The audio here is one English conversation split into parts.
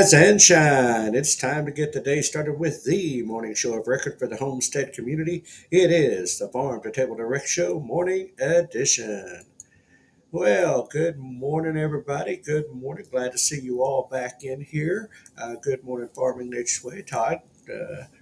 Rise and shine. It's time to get the day started with the morning show of record for the Homestead community. It is the Farm2Table Direct Show Morning Edition. Well, good morning, everybody. Good morning. Glad to see you all back in here. Good morning, Farming Nature's Way. Todd,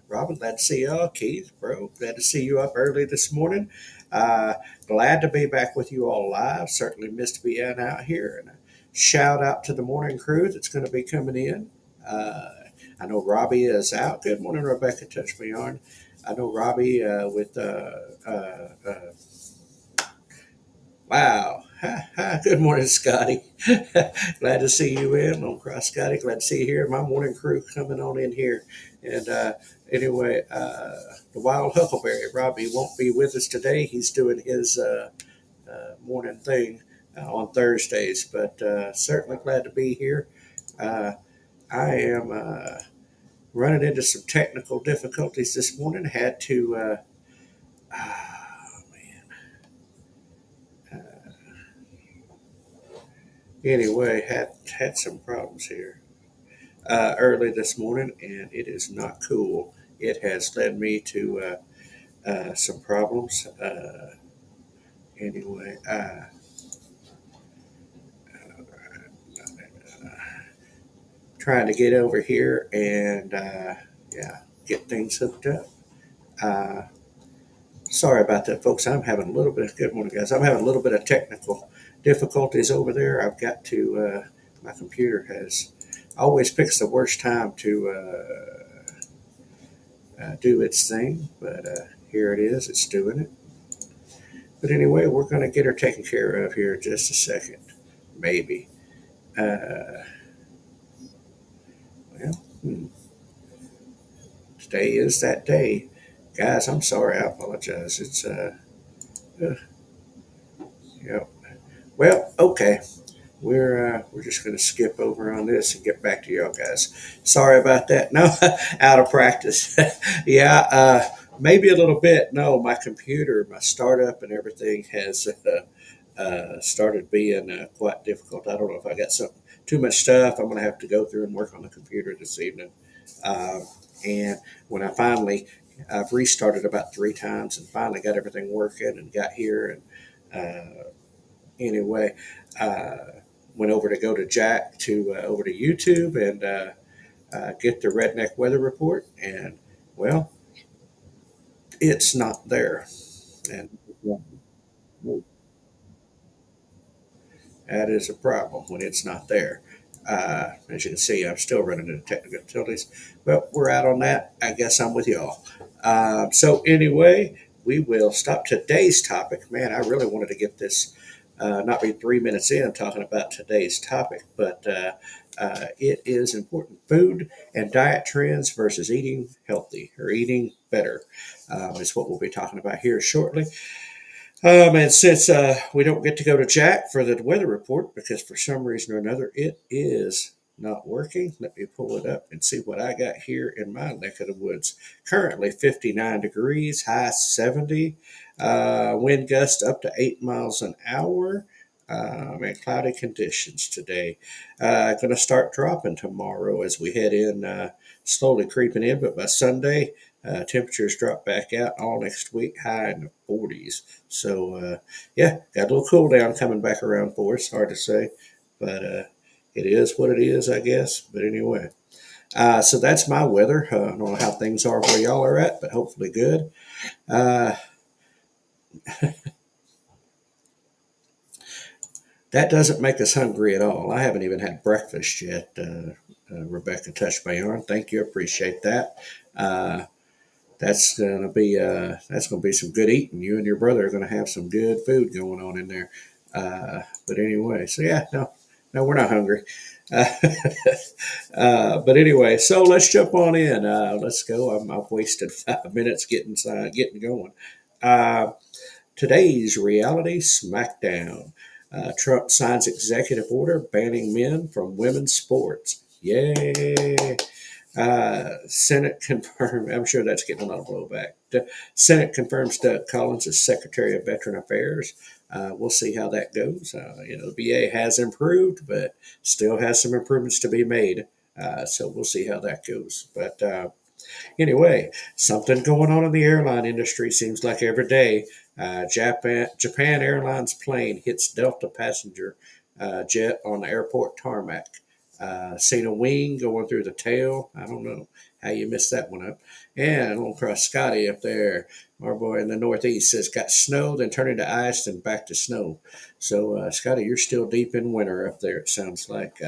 Robin, glad to see y'all. Keith, bro, glad to see you up early this morning. Uh, Glad to be back with you all live. Certainly missed being out here. And a shout out to the morning crew that's going to be coming in. Uh, I know Robbie is out. Good morning, Rebecca. Touch me on. I know Robbie with wow. Good morning, Scotty. Glad to see you in. Don't cry, Scotty. Glad to see you here. My morning crew coming on in here. And anyway, the wild huckleberry, Robbie, won't be with us today. He's doing his morning thing on Thursdays, but certainly glad to be here. Uh, I am running into some technical difficulties this morning. Had to, oh, man. Anyway, had some problems here early this morning, and it is not cool. It has led me to some problems. Anyway, trying to get over here and yeah, get things hooked up. Uh, Sorry about that, folks. I'm having a little bit of good morning, guys. I'm having a little bit of technical difficulties over there. I've got to. My computer has always picks the worst time to do its thing, but here it is. It's doing it. But anyway, we're going to get her taken care of here in just a second, maybe. Uh, well, today is that day, guys. I'm sorry. I apologize. It's uh yep. Well, okay. We're just going to skip over on this and get back to y'all guys. Sorry about that. No, out of practice. Yeah, maybe a little bit. No, my computer, my startup, and everything has started being quite difficult. I don't know if I got some too much stuff. I'm going to have to go through and work on the computer this evening. Uh, and when I've restarted about three times and finally got everything working and got here and anyway, uh, went over to go to Jack to over to YouTube and get the redneck weather report, and well, it's not there, and that is a problem when it's not there. As you can see, I'm still running into technical difficulties. Well, we're out on that. I guess I'm with y'all. So anyway, we will stop today's topic. Man, I really wanted to get this not be 3 minutes in talking about today's topic, but it is important food and diet trends versus eating healthy or eating better is what we'll be talking about here shortly. And since we don't get to go to Jack for the weather report because for some reason or another it is not working, let me pull it up and see what I got here in my neck of the woods. Currently 59 degrees, high 70, wind gust up to 8 miles an hour. And cloudy conditions today. Going to start dropping tomorrow as we head in, slowly creeping in, but by Sunday, temperatures drop back out all next week, high in the 40s. So, yeah, got a little cool down coming back around for us. Hard to say, but it is what it is, I guess. But anyway, so that's my weather. I don't know how things are where y'all are at, but hopefully good. Uh, that doesn't make us hungry at all. I haven't even had breakfast yet. Rebecca touched my arm. Thank you. Appreciate that. Uh, that's gonna be some good eating. You and your brother are gonna have some good food going on in there. But anyway, so yeah, no, we're not hungry. Uh, but anyway, so let's jump on in. Let's go. I've wasted 5 minutes getting going. Uh, Today's reality smackdown. Trump signs executive order banning men from women's sports. Yay! Senate confirmed. I'm sure that's getting a lot of blowback. The Senate confirms Doug Collins as Secretary of Veteran Affairs. We'll see how that goes. The VA has improved, but still has some improvements to be made. So we'll see how that goes. But anyway, something going on in the airline industry seems like every day. Japan Airlines plane hits Delta passenger jet on the airport tarmac. Seen a wing going through the tail. I don't know how you missed that one up. And Old Cross Scotty up there, our boy in the Northeast, says got snow, then turned into ice, then back to snow. So, Scotty, you're still deep in winter up there, it sounds like.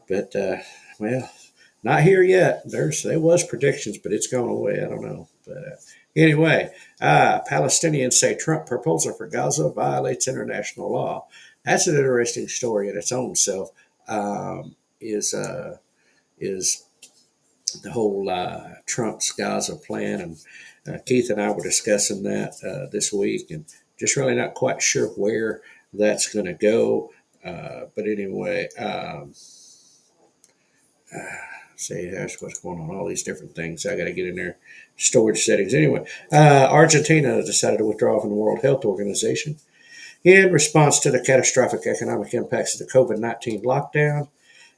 But well, not here yet. There was predictions, but it's gone away. I don't know. But anyway, Palestinians say Trump proposal for Gaza violates international law. That's an interesting story in its own self. Is the whole Trump's Gaza plan, and Keith and I were discussing that this week, and just really not quite sure where that's going to go. But anyway. See, that's what's going on. All these different things. I got to get in there. Storage settings. Anyway, Argentina decided to withdraw from the World Health Organization in response to the catastrophic economic impacts of the COVID-19 lockdown.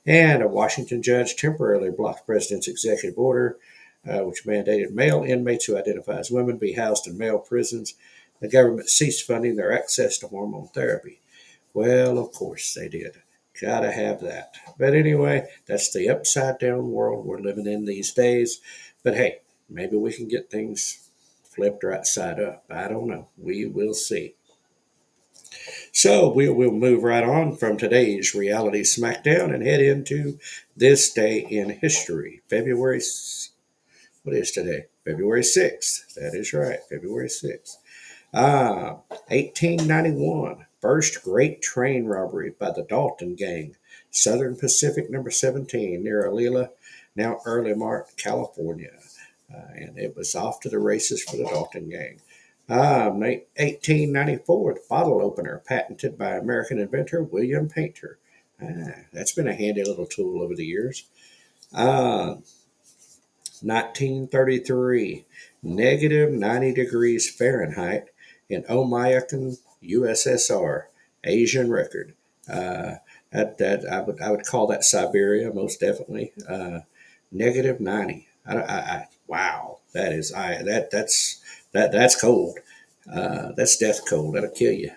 And a Washington judge temporarily blocked the president's executive order, which mandated male inmates who identify as women be housed in male prisons. The government ceased funding their access to hormone therapy. Well, of course they did. Gotta have that. But anyway, that's the upside down world we're living in these days. But hey, maybe we can get things flipped right side up. I don't know. We will see. So we'll move right on from today's reality smackdown and head into this day in history. What is today? February 6th. That is right, February 6th. 1891, first great train robbery by the Dalton Gang, Southern Pacific number 17 near Alila, now Early Mart, California. And it was off to the races for the Dalton Gang. 1894, the bottle opener patented by American inventor William Painter. That's been a handy little tool over the years. 1933, negative 90 degrees Fahrenheit in Oymyakon, USSR, Asian record. That I would call that Siberia most definitely. Negative 90. Wow, that's cold. That's death cold. That'll kill you.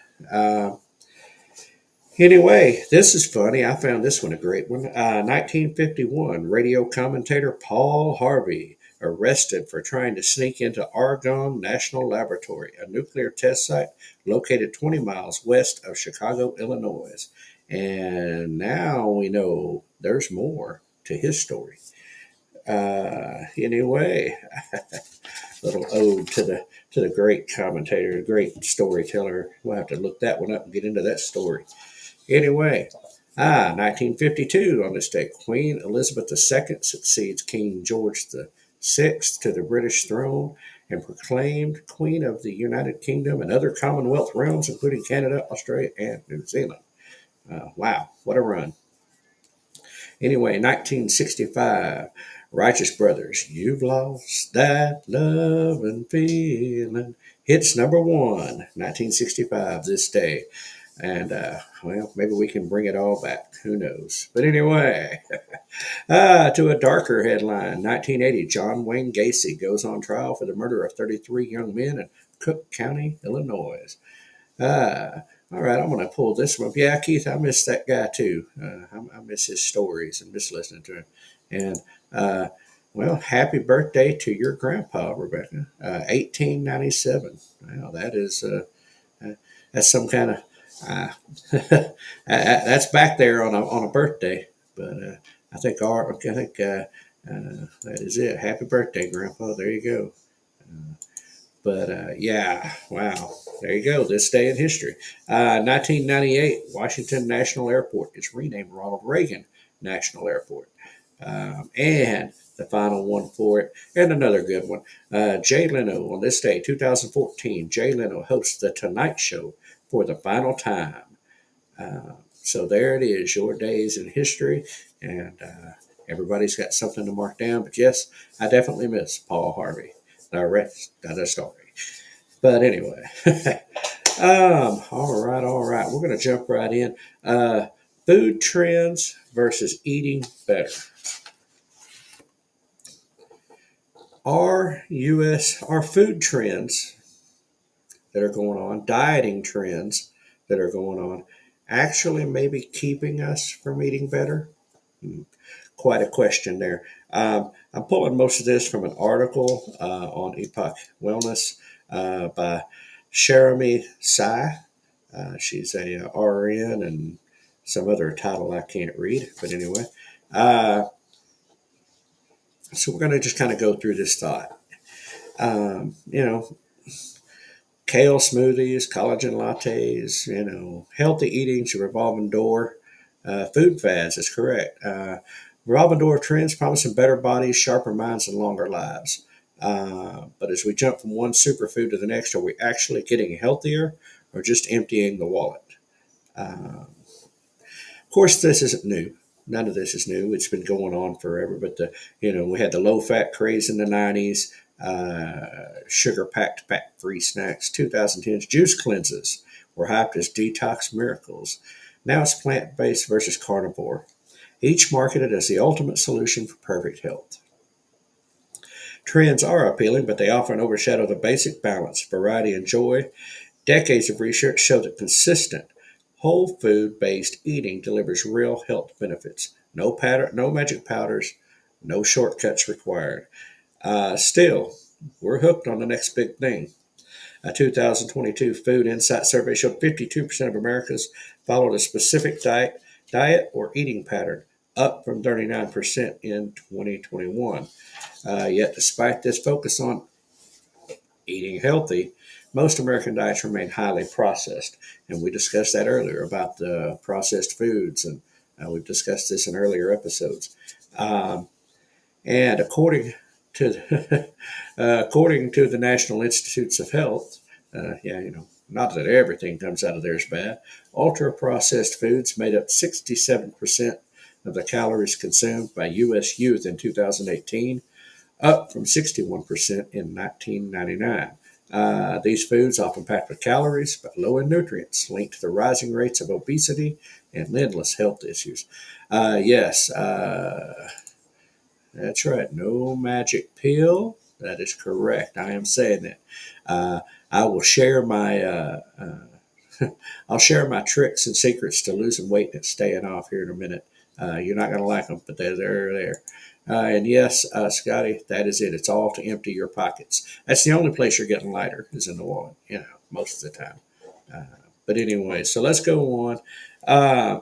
Anyway, this is funny. I found this one a great one. 1951, radio commentator Paul Harvey arrested for trying to sneak into Argonne National Laboratory, a nuclear test site located 20 miles west of Chicago, Illinois. And now we know there's more to his story. Anyway, little ode to the great commentator, the great storyteller. We'll have to look that one up and get into that story. Anyway, 1952 on this day, Queen Elizabeth II succeeds King George VI to the British throne and proclaimed Queen of the United Kingdom and other Commonwealth realms, including Canada, Australia, and New Zealand. Wow, what a run. Anyway, 1965, Righteous Brothers, You've Lost That Lovin' Feeling, hits number one, 1965, this day. And, well, maybe we can bring it all back. Who knows? But anyway, to a darker headline, 1980, John Wayne Gacy goes on trial for the murder of 33 young men in Cook County, Illinois. All right, I'm going to pull this one up. Yeah, Keith, I miss that guy too. I miss his stories and miss listening to him. And, well, happy birthday to your grandpa, Rebecca. 1897. Wow, that's some kind of, that's back there on a birthday. But I think that is it. Happy birthday, Grandpa. There you go. But yeah, wow. There you go. This day in history. 1998, Washington National Airport is renamed Ronald Reagan National Airport. And the final one for it, and another good one. Jay Leno, on this day, 2014, Jay Leno hosts The Tonight Show for the final time. So there it is, your days in history. And everybody's got something to mark down. But yes, I definitely miss Paul Harvey. The rest of the story. But anyway, all right. We're going to jump right in. Food trends versus eating better. Our food trends that are going on, dieting trends that are going on, actually maybe keeping us from eating better? Hmm, Quite a question there. I'm pulling most of this from an article on Epoch Wellness by Sharami Sai. She's a RN and some other title I can't read, but anyway. Uh, so we're going to just kind of go through this thought. Um, you know, Kale smoothies, collagen lattes, healthy eating's a revolving door. Food fads is correct. Revolving door of trends promising better bodies, sharper minds, and longer lives. But as we jump from one superfood to the next, are we actually getting healthier or just emptying the wallet? Of course, this isn't new. None of this is new. It's been going on forever. But we had the low fat craze in the '90s, sugar packed, fat free snacks. 2010s juice cleanses were hyped as detox miracles. Now it's plant based versus carnivore. Each marketed as the ultimate solution for perfect health. Trends are appealing, but they often overshadow the basic balance, variety, and joy. Decades of research show that consistent, whole food based eating delivers real health benefits. No magic powders, no shortcuts required. Still, we're hooked on the next big thing. A 2022 Food Insight survey showed 52% of Americans followed a specific diet or eating pattern, up from 39% in 2021. Yet, despite this focus on eating healthy, most American diets remain highly processed. And we discussed that earlier about the processed foods, and we've discussed this in earlier episodes. Um, and according to the National Institutes of Health, not that everything comes out of there is bad, ultra processed foods made up 67% of the calories consumed by U.S. youth in 2018, up from 61% in 1999. These foods often packed with calories but low in nutrients, linked to the rising rates of obesity and endless health issues. Yes, that's right. No magic pill. That is correct. I am saying that. I will share my I'll share my tricks and secrets to losing weight and staying off here in a minute. You're not going to like them, but they're there. And yes, Scotty, that is it. It's all to empty your pockets. That's the only place you're getting lighter is in the wallet, most of the time. Uh, but anyway, so let's go on.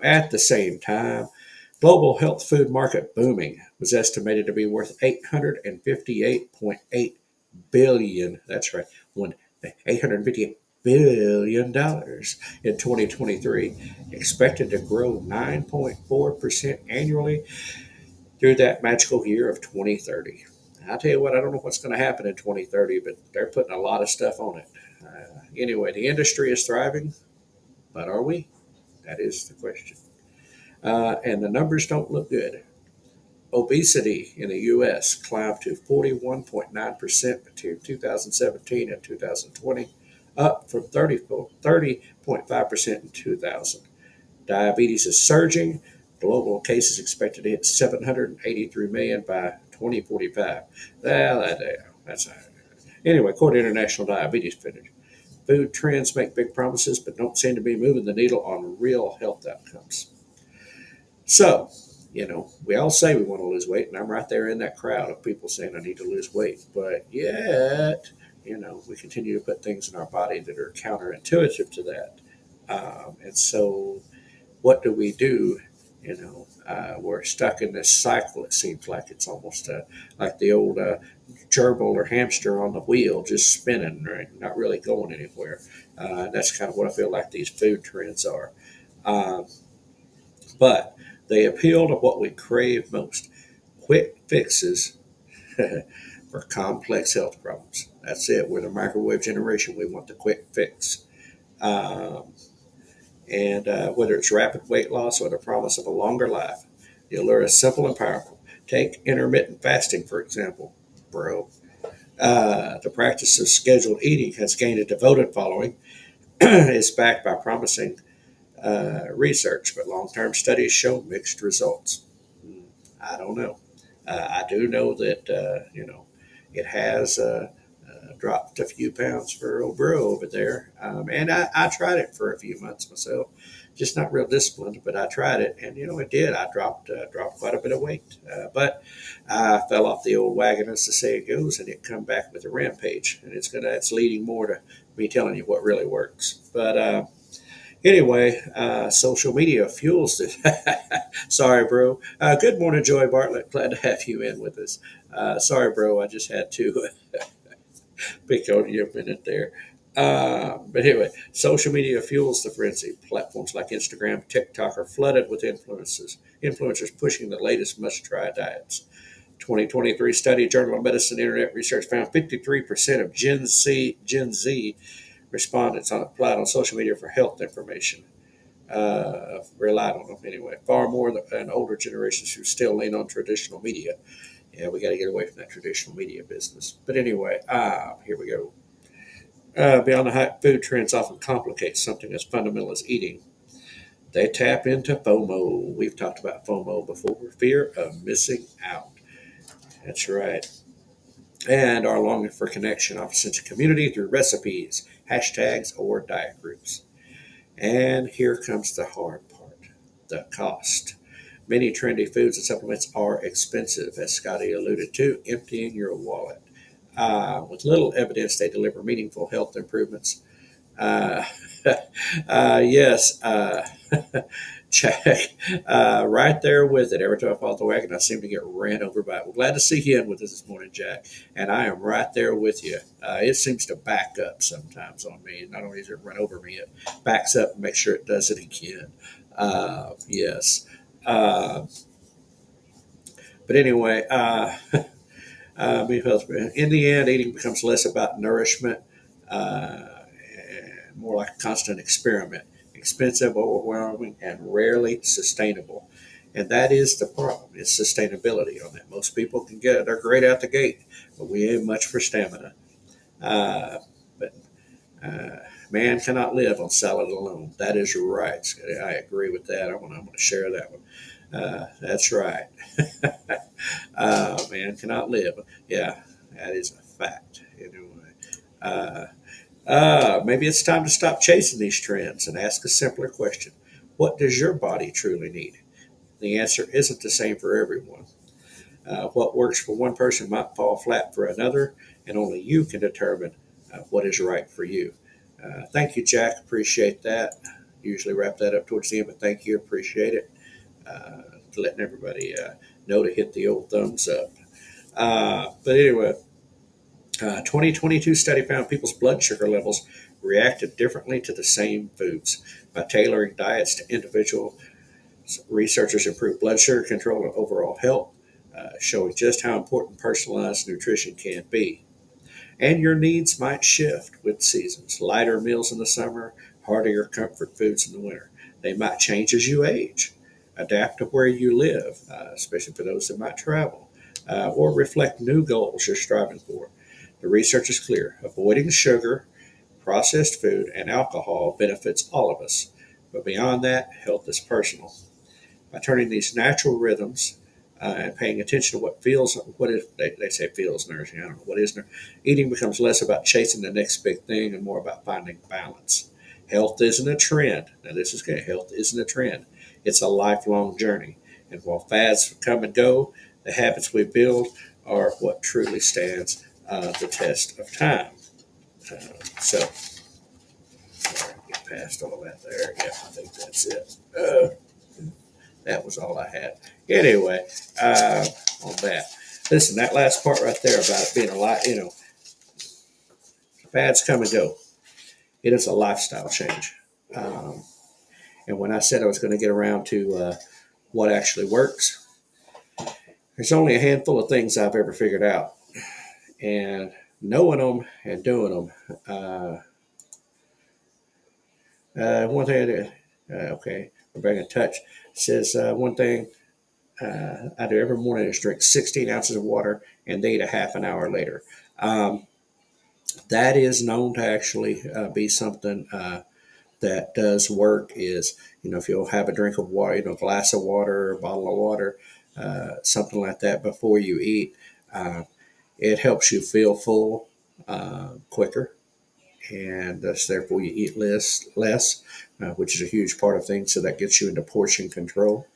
At the same time, global health food market booming was estimated to be worth 858.8 billion. That's right, one $858 billion in 2023, expected to grow 9.4% annually through that magical year of 2030. I'll tell you what, I don't know what's going to happen in 2030, but they're putting a lot of stuff on it. Anyway, the industry is thriving, but are we? That is the question. And the numbers don't look good. Obesity in the U.S. climbed to 41.9% between 2017 and 2020, up from 30.5% in 2000. Diabetes is surging. Global cases expected to hit 783 million by 2045. Well, that's anyway. According to International Diabetes Federation, food trends make big promises, but don't seem to be moving the needle on real health outcomes. So, we all say we want to lose weight, and I'm right there in that crowd of people saying I need to lose weight. But yet, we continue to put things in our body that are counterintuitive to that. And so, what do we do? We're stuck in this cycle. It seems like it's almost like the old gerbil or hamster on the wheel, just spinning, right? Not really going anywhere. That's kind of what I feel like these food trends are. Um, but they appeal to what we crave most: quick fixes for complex health problems. That's it. We're the microwave generation. We want the quick fix. Um, and whether it's rapid weight loss or the promise of a longer life, the allure is simple and powerful. Take intermittent fasting, for example, bro. The practice of scheduled eating has gained a devoted following. It's backed by promising research, but long-term studies show mixed results. I don't know. I do know that it has dropped a few pounds for old bro over there, and I tried it for a few months myself. Just not real disciplined, but I tried it, and it did. I dropped quite a bit of weight, but I fell off the old wagon, as the saying goes, and it come back with a rampage, and it's leading more to me telling you what really works. But anyway, social media fuels it. Sorry, bro. Good morning, Joy Bartlett. Glad to have you in with us. Sorry, bro. I just had to pick on you a minute there. But anyway, social media fuels the frenzy. Platforms like Instagram, TikTok are flooded with influencers pushing the latest must-try diets. 2023 study, Journal of Medicine Internet Research found 53% of Gen Z respondents applied on social media for health information. Relied on them anyway. Far more than older generations who still lean on traditional media. Yeah, we got to get away from that traditional media business. But anyway, here we go. Beyond the hype, food trends often complicate something as fundamental as eating. They tap into FOMO. We've talked about FOMO before. Fear of missing out. That's right. And our longing for connection, often sense of community through recipes, hashtags, or diet groups. And here comes the hard part, the cost. Many trendy foods and supplements are expensive, as Scotty alluded to, emptying your wallet. With little evidence they deliver meaningful health improvements. Uh, yes, check. Right there with it. Every time I fall off the wagon, I seem to get ran over by it. We're glad to see you in with us this morning, Jack. And I am right there with you. It seems to back up sometimes on me. Not only does it run over me, it backs up and makes sure it does it again. Yes. Uh, but anyway, in the end, eating becomes less about nourishment and more like a constant experiment. Expensive, overwhelming, and rarely sustainable. And that is the problem, is sustainability on that. Most people can get it. They're great out the gate, but we ain't much for stamina. But man cannot live on salad alone. That is right. I agree with that. I'm going to share that one. That's right. Man cannot live. Yeah, that is a fact. Anyway, maybe it's time to stop chasing these trends and ask a simpler question. What does your body truly need? The answer isn't the same for everyone. What works for one person might fall flat for another, and only you can determine what is right for you. Thank you, Jack. Appreciate that. Usually wrap that up towards the end, but thank you. Appreciate it. Letting everybody know to hit the old thumbs up. But anyway, 2022 study found people's blood sugar levels reacted differently to the same foods. By tailoring diets to individual, researchers improved blood sugar control and overall health, showing just how important personalized nutrition can be. And your needs might shift with seasons. Lighter meals in the summer, heartier comfort foods in the winter. They might change as you age, adapt to where you live, especially for those that might travel, or reflect new goals you're striving for. The research is clear. Avoiding sugar, processed food, and alcohol benefits all of us. But beyond that, health is personal. By turning these natural rhythms and paying attention to what is, they say feels nourishing. I don't know what is nourishing. Eating becomes less about chasing the next big thing and more about finding balance. Health isn't a trend. Now, this is good. Health isn't a trend. It's a lifelong journey. And while fads come and go, the habits we build are what truly stands the test of time. So, get past all that there. Yeah, I think that's it. That was all I had. Anyway, on that. Listen, that last part right there about it being a lot, fads come and go. It is a lifestyle change. And when I said I was going to get around to what actually works, there's only a handful of things I've ever figured out. And knowing them and doing them. One thing, okay, we're back in touch. Says one thing I do every morning is drink 16 ounces of water and eat a half an hour later. That is known to actually be something that does work is, if you'll have a drink of water, a glass of water, a bottle of water, something like that before you eat. Uh, it helps you feel full quicker, and thus therefore you eat less, which is a huge part of things. So that gets you into portion control,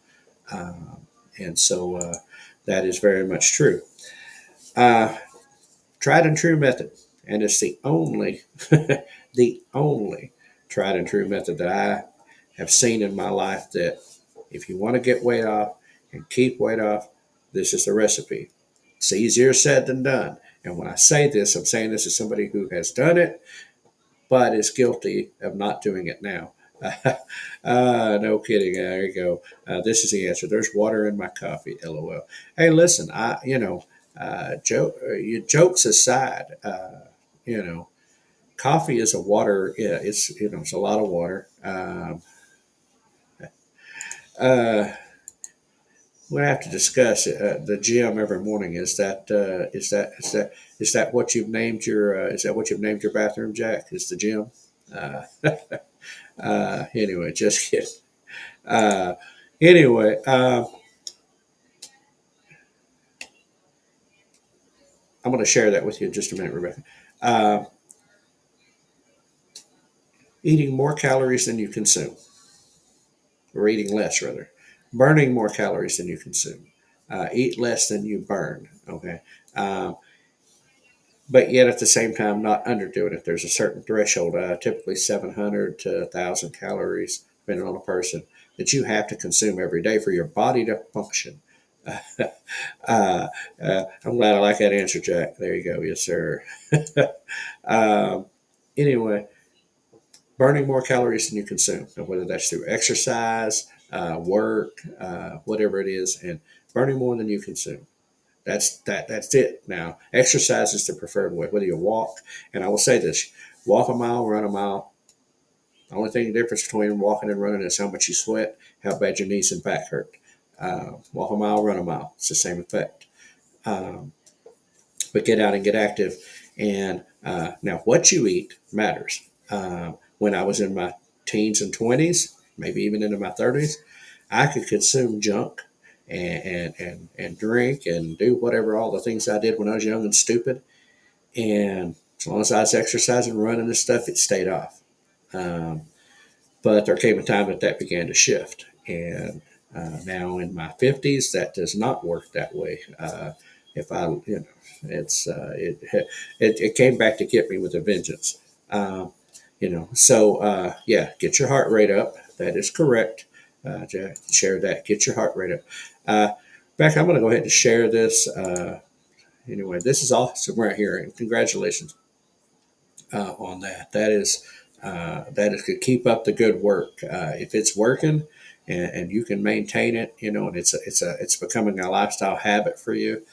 and so that is very much true. Uh, Tried and true method, and it's the only, the only tried and true method that I have seen in my life. That if you want to get weight off and keep weight off, this is the recipe. It's easier said than done. And when I say this, I'm saying this as somebody who has done it, but is guilty of not doing it now. No kidding. There you go. This is the answer. There's water in my coffee. LOL. Hey, listen. Jokes aside. Coffee is a water. Yeah, it's a lot of water. Uh, we have to discuss the gym every morning. Is that what you've named your bathroom, Jack? Is the gym? Uh, anyway, just kidding. Uh, anyway, I'm going to share that with you in just a minute, Rebecca. Uh, Eating more calories than you consume, or eating less rather, burning more calories than you consume. Eat less than you burn. Okay. Um, but yet at the same time, not underdoing it. There's a certain threshold, typically 700 to 1,000 calories, depending on a person, that you have to consume every day for your body to function. I'm glad I like that answer, Jack. There you go. Yes, sir. um, anyway, burning more calories than you consume, whether that's through exercise, work, whatever it is, and burning more than you consume. That's it. Now, exercise is the preferred way. Whether you walk, and I will say this: walk a mile, run a mile. The only thing the difference between walking and running is how much you sweat, how bad your knees and back hurt. Walk a mile, run a mile. It's the same effect. Um, but get out and get active. And now, what you eat matters. When I was in my teens and 20s, maybe even into my 30s, I could consume junk and drink and do whatever, all the things I did when I was young and stupid. And as long as I was exercising, running and stuff, it stayed off. Um, but there came a time that began to shift. And now in my 50s, that does not work that way. If I, it's it came back to get me with a vengeance. So yeah, get your heart rate up. That is correct. Share that. Get your heart rate up. Beck, I'm going to go ahead and share this. Anyway, this is awesome right here, and congratulations on that. That is to keep up the good work. If it's working and you can maintain it, and it's becoming a lifestyle habit for you.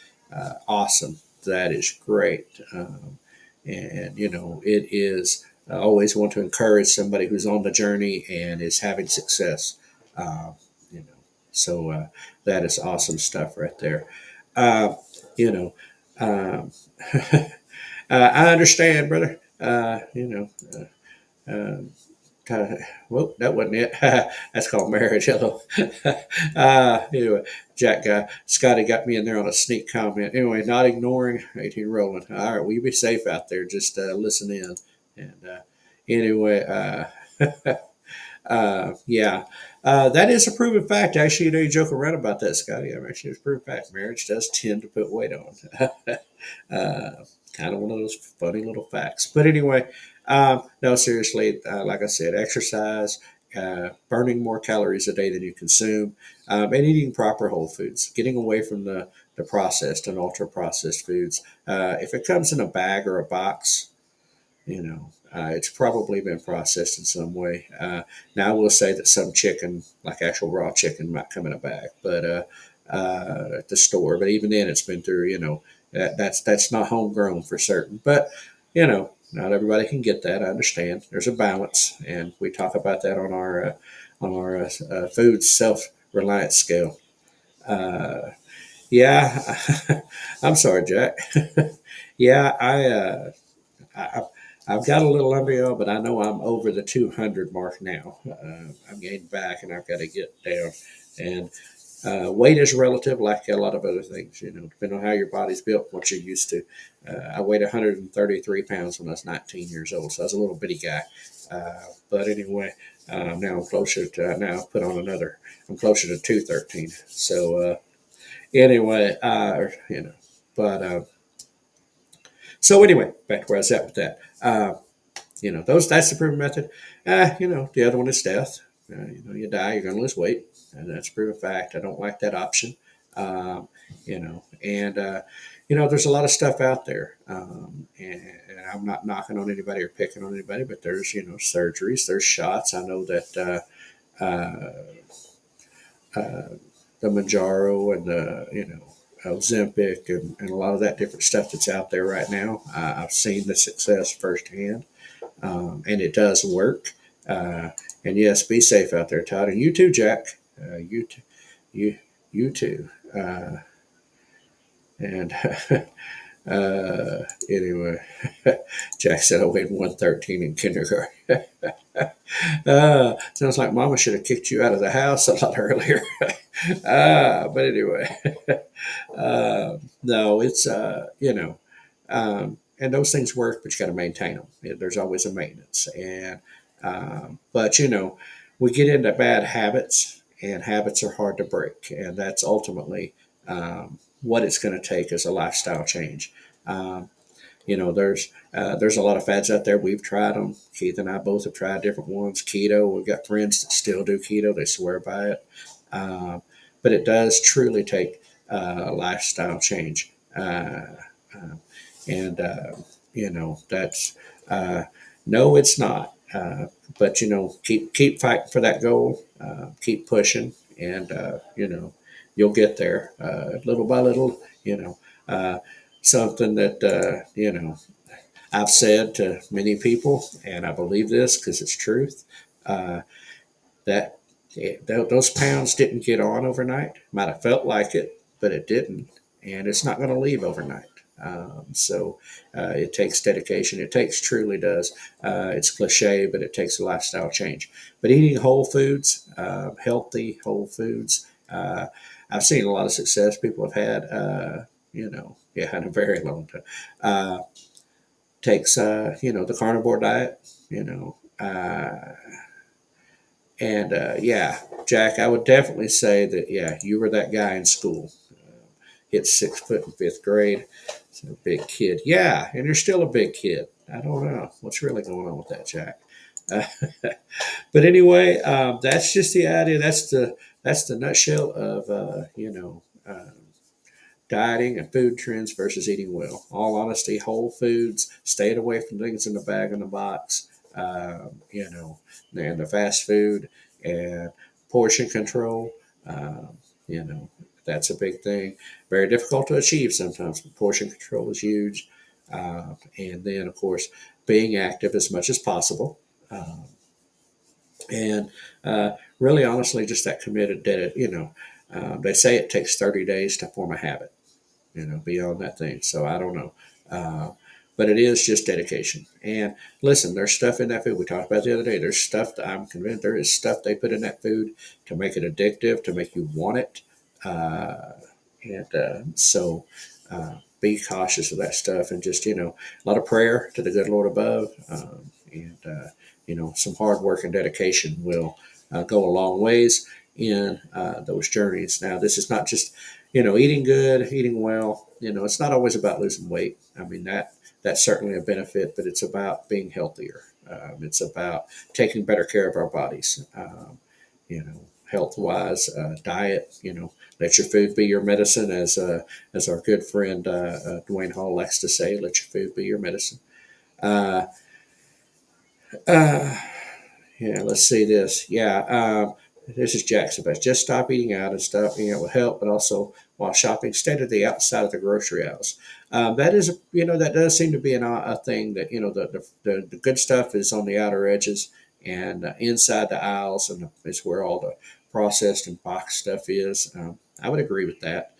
Awesome. That is great. And it is. I always want to encourage somebody who's on the journey and is having success. Uh, you know, so that is awesome stuff right there. Uh, you know, um, I understand, brother. Um, well, that wasn't it. That's called marriage. Hello. Anyway, Scotty got me in there on a sneak comment. Anyway, not ignoring 18 rolling. All right, well, you be safe out there. Just listen in. And anyway, yeah, that is a proven fact. Actually, you joke around about that, Scotty. I'm actually, it's a proven fact. Marriage does tend to put weight on. Kind of one of those funny little facts. But anyway, no, seriously, like I said, exercise, burning more calories a day than you consume, and eating proper whole foods, getting away from the processed and ultra processed foods. If it comes in a bag or a box, it's probably been processed in some way. Now, I will say that some chicken, like actual raw chicken, might come in a bag, but at the store. But even then, it's been through. That's not homegrown for certain. But not everybody can get that. I understand. There's a balance, and we talk about that on our food self-reliance scale. Uh, yeah, I'm sorry, Jack. Yeah, I I've got a little under y'all, but I know I'm over the 200 mark now. I'm getting back, and I've got to get down. And weight is relative, like a lot of other things, depending on how your body's built, what you're used to. I weighed 133 pounds when I was 19 years old, so I was a little bitty guy. But anyway, now I'm closer to, now I've put on another, I'm closer to 213. So anyway, but so anyway, back to where I was at with that. That's the proven method. The other one is death. You die, you're going to lose weight, and that's a proven fact. I don't like that option. Um, and there's a lot of stuff out there, and I'm not knocking on anybody or picking on anybody, but there's surgeries, there's shots. I know that the Manjaro and the Ozempic and a lot of that different stuff that's out there right now. I've seen the success firsthand, and it does work. And yes, be safe out there, Todd, and you too, Jack. You too, you too. And anyway, Jack said I weighed 113 in kindergarten. Sounds like Mama should have kicked you out of the house a lot earlier. But anyway, no, it's and those things work, but you got to maintain them. There's always a maintenance, and but we get into bad habits, and habits are hard to break, and that's ultimately what it's going to take is a lifestyle change. There's a lot of fads out there. We've tried them. Keith and I both have tried different ones. Keto. We've got friends that still do keto. They swear by it. But it does truly take a lifestyle change. And that's no, it's not. But keep fighting for that goal. Keep pushing, and you'll get there little by little. Something that I've said to many people, and I believe this because it's truth. That those pounds didn't get on overnight. Might have felt like it, but it didn't, and it's not going to leave overnight. So it takes dedication. It truly does. It's cliche, but it takes a lifestyle change. But eating whole foods, healthy whole foods, I've seen a lot of success people have had. In a very long time. Takes the carnivore diet, and Jack, I would definitely say that you were that guy in school. Hit 6 foot in fifth grade. So a big kid. Yeah, and you're still a big kid. I don't know what's really going on with that, Jack. But anyway, that's just the idea. That's the nutshell of dieting and food trends versus eating well. All honesty, whole foods, staying away from things in the bag and the box, and the fast food and portion control. Um, you know, that's a big thing. Very difficult to achieve sometimes, but portion control is huge. And then, of course, being active as much as possible. Um, and really, honestly, just that committed, they say it takes 30 days to form a habit, beyond that thing. So I don't know. Uh, but it is just dedication. And listen, there's stuff in that food we talked about the other day. There's stuff that I'm convinced there is stuff they put in that food to make it addictive, to make you want it. Uh, and be cautious of that stuff, and just, a lot of prayer to the good Lord above. And some hard work and dedication will go a long ways in those journeys. Now, this is not just eating good, eating well. It's not always about losing weight. I mean, that's certainly a benefit, but it's about being healthier. It's about taking better care of our bodies. You know, health wise, diet. Let your food be your medicine, as our good friend Dwayne Hall likes to say. Let your food be your medicine. Uh, uh, yeah, let's see this. Yeah, this is Jackson Best. Just stop eating out, and stop eating out will help, but also while shopping, stay to the outside of the grocery aisles. That is, that does seem to be a thing that, the good stuff is on the outer edges, and inside the aisles, and is where all the processed and boxed stuff is. I would agree with that.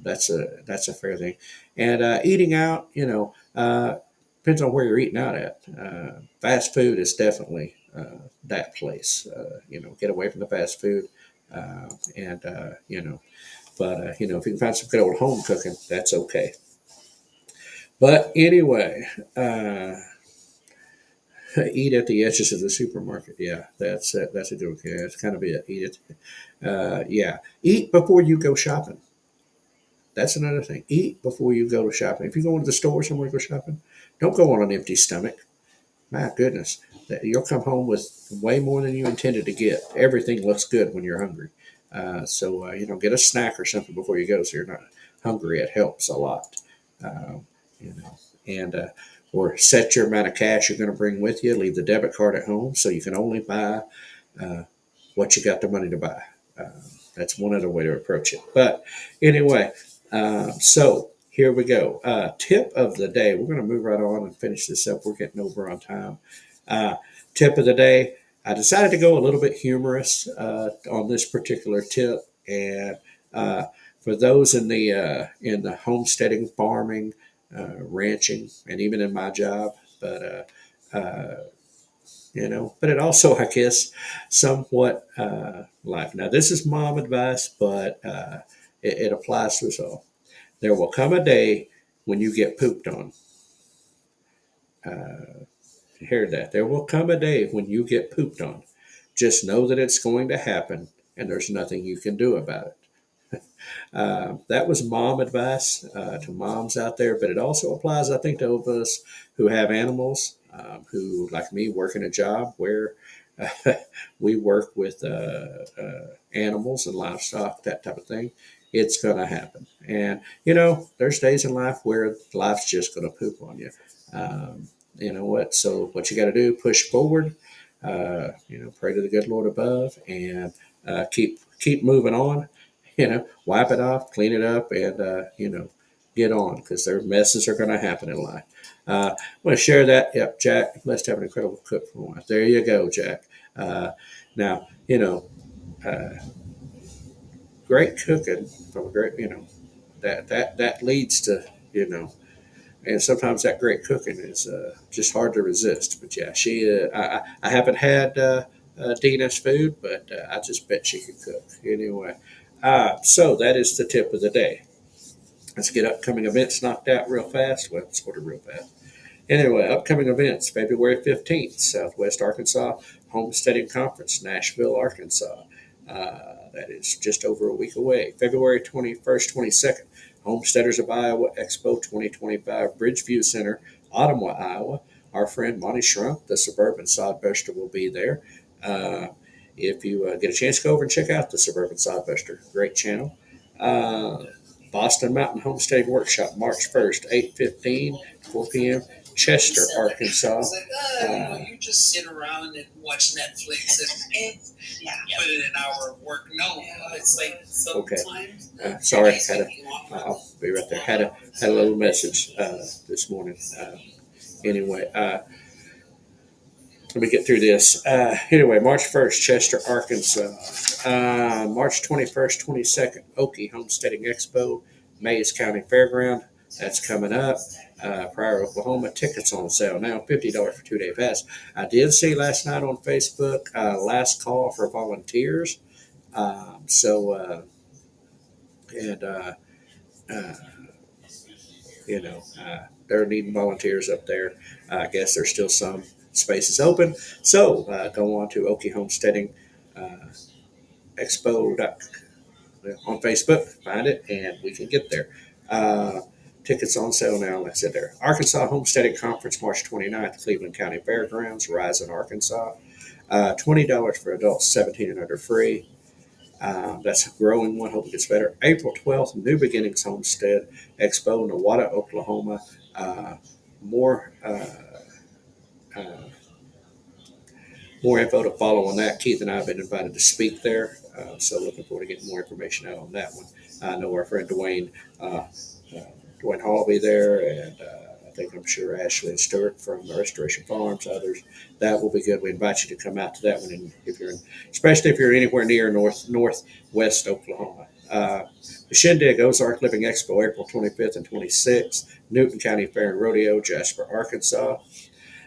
That's a fair thing. And eating out, depends on where you're eating out at. Fast food is definitely that place. Get away from the fast food, and But if you can find some good old home cooking, that's okay. But anyway, eat at the edges of the supermarket. Yeah, that's a joke. Yeah, that's kind of it. Eat it. Yeah, eat before you go shopping. That's another thing. Eat before you go to shopping. If you go into the store somewhere to go shopping, don't go on an empty stomach. My goodness, you'll come home with way more than you intended to get. Everything looks good when you're hungry. Get a snack or something before you go, so you're not hungry. It helps a lot. Um, you know, and Or set your amount of cash you're going to bring with you. Leave the debit card at home so you can only buy uh, what you got the money to buy. Uh, that's one other way to approach it. But anyway, so here we go. Tip of the day. We're going to move right on and finish this up. We're getting over on time. Uh, Tip of the day. I decided to go a little bit humorous on this particular tip, and for those in the homesteading, farming, ranching, and even in my job, but it also, I guess, somewhat life. Now, this is mom advice, but it applies to us all. There will come a day when you get pooped on. Hear that? There will come a day when you get pooped on. Just know that it's going to happen, and there's nothing you can do about it. That was mom advice to moms out there, but it also applies, I think, to all of us who have animals, who, like me, work in a job where we work with animals and livestock, that type of thing. It's going to happen. And, there's days in life where life's just going to poop on you. You know what? So, what you got to do, push forward, pray to the good Lord above, and keep moving on. Wipe it off, clean it up, and get on, because their messes are going to happen in life. I'm going to share that. Yep, Jack must have an incredible cook for one. There you go, Jack. Now, uh, great cooking from a great, that leads to, and sometimes that great cooking is just hard to resist. But yeah, I haven't had Dina's food, but I just bet she can cook anyway. So that is the tip of the day. Let's get upcoming events knocked out real fast. Well, sort of real fast. Anyway, upcoming events, February 15th, Southwest Arkansas Homesteading Conference, Nashville, Arkansas. That is just over a week away. February 21st, 22nd, Homesteaders of Iowa Expo 2025, Bridgeview Center, Ottumwa, Iowa. Our friend Monty Shrunk, the Suburban Sodbuster, will be there. If you get a chance, go over and check out the Suburban Sodbuster. Great channel. Boston Mountain Homesteading Workshop, March 1st, 8:15 to 4 p.m., Chester, Arkansas. You just sit around and watch Netflix and put in an hour of work. No, it's like sometimes. Okay. Sorry, I'll be right there. Had a little message this morning. Anyway, let me get through this. Anyway, March 1st, Chester, Arkansas. March 21st, 22nd, Okie Homesteading Expo, Mays County Fairground. That's coming up. Pryor, Oklahoma. Tickets on sale now, $50 for 2-day pass. I did see last night on Facebook, last call for volunteers. So, and they're needing volunteers up there. I guess there's still some spaces open. So go on to Okie Homesteading Expo on Facebook, find it, and we can get there. Tickets on sale now, like I said there. Arkansas Homesteading Conference, March 29th, Cleveland County Fairgrounds, Rising, Arkansas. $20 for adults, 17 and under free. That's a growing one. Hope it gets better. April 12th, New Beginnings Homestead Expo, Nowata, Oklahoma. More more info to follow on that. Keith and I have been invited to speak there, so looking forward to getting more information out on that one. I know our friend Dwayne Hall will be there, and I'm sure Ashley and Stewart from the Restoration Farms, others. That will be good. We invite you to come out to that one, and especially if you're anywhere near northwest Oklahoma. The Shindig Ozark Living Expo, April 25th and 26th, Newton County Fair and Rodeo, Jasper, Arkansas.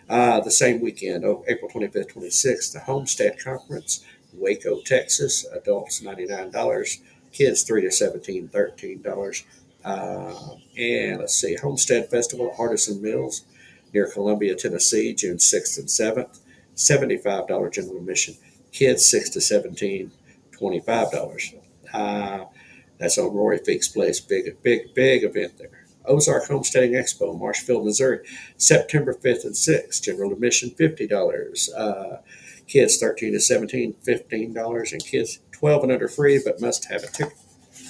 The same weekend, April 25th, 26th, the Homestead Conference, Waco, Texas. Adults $99, kids 3 to 17, $13. And let's see, Homestead Festival, Artisan Mills, near Columbia, Tennessee, June 6th and 7th, $75 general admission. Kids 6 to 17, $25. That's on Rory Feek's place. Big event there. Ozark Homesteading Expo, Marshfield, Missouri, September 5th and 6th. General admission, $50. Kids 13 to 17, $15. And kids 12 and under free, but must have a ticket.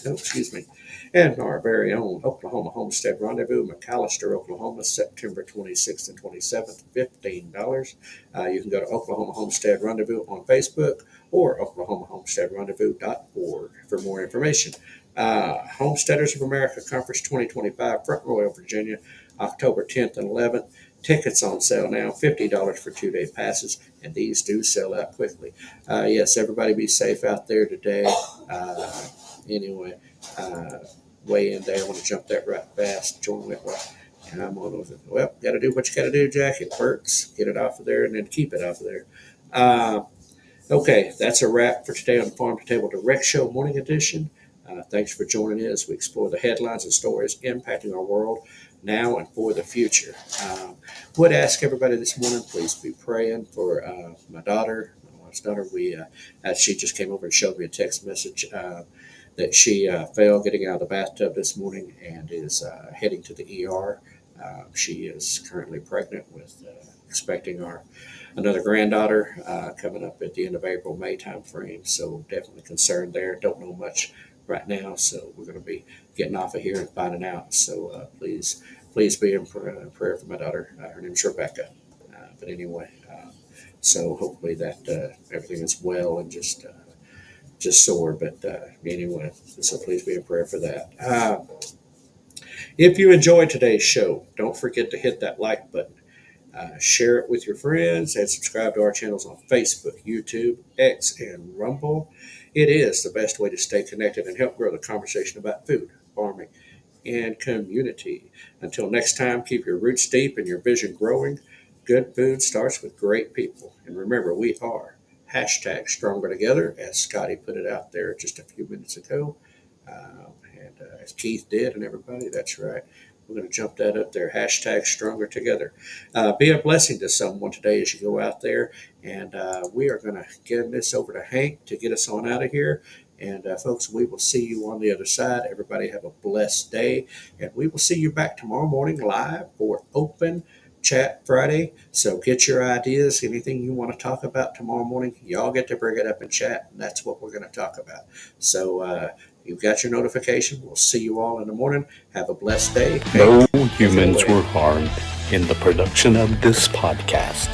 Oh, excuse me. And our very own Oklahoma Homestead Rendezvous, McAllister, Oklahoma, September 26th and 27th, $15. You can go to Oklahoma Homestead Rendezvous on Facebook or oklahomahomesteadrendezvous.org for more information. Homesteaders of America Conference 2025, Front Royal, Virginia, October 10th and 11th. Tickets on sale now, $50 for 2-day passes, and these do sell out quickly. Yes, everybody be safe out there today. Anyway, way in there. I want to jump that right fast. Join it. And I'm on with it. Well, got to do what you got to do, Jack. It works. Get it off of there and then keep it off of there. Okay, that's a wrap for today on the Farm2Table Direct Show Morning Edition. Thanks for joining in as we explore the headlines and stories impacting our world now and for the future. Would ask everybody this morning, please be praying for my daughter, my wife's daughter. She just came over and showed me a text message that she fell getting out of the bathtub this morning and is heading to the ER. She is currently pregnant with expecting another granddaughter coming up at the end of April, May time frame. So definitely concerned there. Don't know much right now, so we're going to be getting off of here and finding out. So please be in prayer for my daughter. Her name's Rebecca. But anyway, so hopefully that everything is well and just sore. But anyway, so please be in prayer for that. If you enjoyed today's show, don't forget to hit that like button. Share it with your friends and subscribe to our channels on Facebook, YouTube, X, and Rumble. It is the best way to stay connected and help grow the conversation about food, farming, and community. Until next time, keep your roots deep and your vision growing. Good food starts with great people. And remember, we are #stronger together, as Scotty put it out there just a few minutes ago. And as Keith did and everybody, that's right. We're going to jump that up there, #stronger together. Be a blessing to someone today as you go out there. And we are going to give this over to Hank to get us on out of here. And folks, we will see you on the other side. Everybody have a blessed day. And we will see you back tomorrow morning live for Open Chat Friday. So get your ideas, anything you want to talk about tomorrow morning, y'all get to bring it up in chat. And that's what we're going to talk about. So you've got your notification. We'll see you all in the morning. Have a blessed day. No humans were harmed in the production of this podcast.